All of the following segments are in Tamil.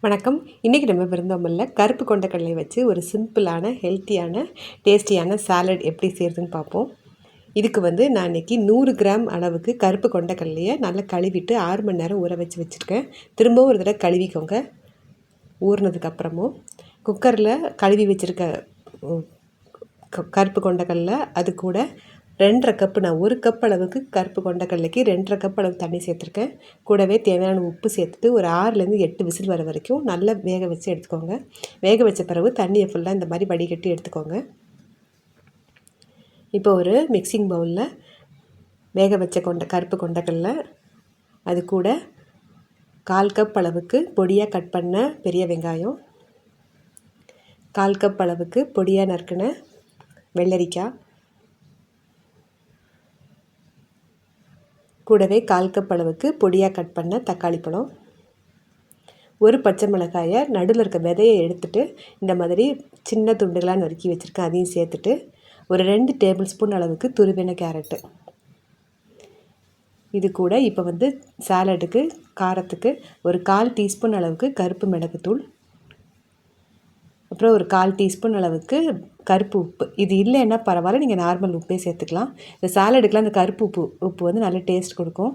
வணக்கம். இன்றைக்கி நம்ம விருந்தோம்பலில் கருப்பு கொண்டக்கடலை வச்சு ஒரு சிம்பிளான, ஹெல்த்தியான, டேஸ்டியான சாலட் எப்படி செய்கிறதுன்னு பார்ப்போம். இதுக்கு நான் இன்றைக்கி 100 கிராம் அளவுக்கு கருப்பு கொண்டக்கடலையை நல்லா கழுவிட்டு 6 மணி நேரம் ஊற வச்சுருக்கேன். திரும்பவும் ஒரு தடவை கழுவிக்கோங்க. ஊறினதுக்கப்புறமும் குக்கரில் கழுவி வச்சுருக்க கருப்பு கொண்டக்கடலை அது கூட 2½ கப்பு, நான் 1 கப் அளவுக்கு கருப்பு கொண்டக்கடலைக்கு 2½ கப் அளவு தண்ணி சேர்த்துருக்கேன். கூடவே தேவையான உப்பு சேர்த்துட்டு ஒரு 6லேருந்து 8 விசில் வர வரைக்கும் நல்லா வேக வச்சு எடுத்துக்கோங்க. வேக வச்ச பிறகு தண்ணியை ஃபுல்லாக இந்த மாதிரி வடிகட்டி எடுத்துக்கோங்க. இப்போ ஒரு மிக்சிங் பவுலில் வேக வச்ச கருப்பு கொண்டக்கடலை, அது கூட 1/4 கப் அளவுக்கு பொடியாக கட் பண்ண பெரிய வெங்காயம், 1/4 கப் அளவுக்கு பொடியாக நறுக்கின வெள்ளரிக்காய், கூடவே 1/4 கப் அளவுக்கு பொடியாக கட் பண்ண தக்காளி பழம், ஒரு பச்சை மிளகாயை நடுவில் இருக்க விதையை எடுத்துகிட்டு இந்த மாதிரி சின்ன துண்டுகளாக நறுக்கி வச்சுருக்கேன், அதையும் சேர்த்துட்டு ஒரு 2 டேபிள் ஸ்பூன் அளவுக்கு துருவின கேரட்டு. இது கூட இப்போ சாலடுக்கு காரத்துக்கு ஒரு 1/4 டீஸ்பூன் அளவுக்கு கருப்பு மிளகுத்தூள், அப்புறம் ஒரு 1/4 டீஸ்பூன் அளவுக்கு கருப்பு உப்பு. இது இல்லைன்னா பரவாயில்ல, நீங்கள் நார்மல் உப்பே சேர்த்துக்கலாம். இந்த சாலடுக்கெலாம் இந்த கருப்பு உப்பு நல்ல டேஸ்ட் கொடுக்கும்.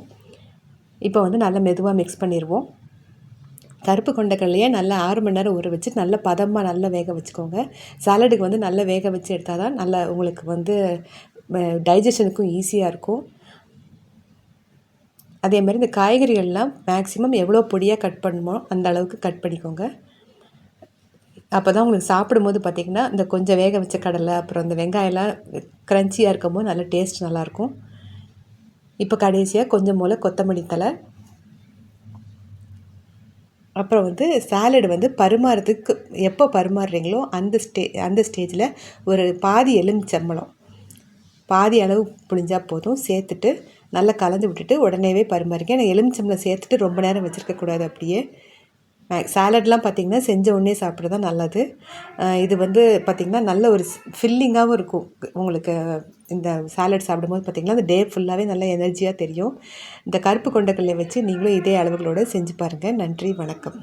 இப்போ நல்லா மெதுவாக மிக்ஸ் பண்ணிடுவோம். கருப்பு கொண்டக்கடலையே நல்லா 6 மணி நேரம் ஊற வச்சு நல்ல பதமாக நல்லா வேக வச்சுக்கோங்க. சாலடுக்கு நல்லா வேக வச்சு எடுத்தால் தான் நல்லா உங்களுக்கு டைஜஷனுக்கும் ஈஸியாக இருக்கும். அதே மாதிரி இந்த காய்கறிகள்லாம் மேக்ஸிமம் எவ்வளோ பொடியாக கட் பண்ணுமோ அந்த அளவுக்கு கட் பண்ணிக்கோங்க. அப்போ தான் உங்களுக்கு சாப்பிடும்போது பார்த்திங்கன்னா இந்த கொஞ்சம் வேக வச்ச கடலை அப்புறம் இந்த வெங்காயம்லாம் க்ரன்ச்சியாக இருக்கும்போது நல்ல டேஸ்ட் நல்லாயிருக்கும். இப்போ கடைசியாக கொஞ்சம் போல் கொத்தமல்லி தழை, அப்புறம் சாலடு பரிமாறதுக்கு எப்போ பரிமாறுறீங்களோ அந்த ஸ்டேஜில் ஒரு பாதி எலுமிச்சம்பழம், பாதி அளவு புழிஞ்சால் போதும், சேர்த்துட்டு நல்லா கலந்து விட்டுட்டு உடனேவே பரிமாறிங்க. நான் எலுமிச்சம்பழம் சேர்த்துட்டு ரொம்ப நேரம் வச்சுருக்கக்கூடாது. அப்படியே சாலட்லாம் பார்த்திங்கன்னா செஞ்ச உடனே சாப்பிட்றது தான் நல்லது. இது பார்த்திங்கன்னா நல்ல ஒரு ஃபில்லிங்காகவும் இருக்கும். உங்களுக்கு இந்த சாலட் சாப்பிடும்போது பார்த்திங்கன்னா அந்த டே ஃபுல்லாகவே நல்ல எனர்ஜியாக தெரியும். இந்த கருப்பு கொண்டக்கடலையை வச்சு நீங்களும் இதே அளவுகளோடு செஞ்சு பாருங்கள். நன்றி, வணக்கம்.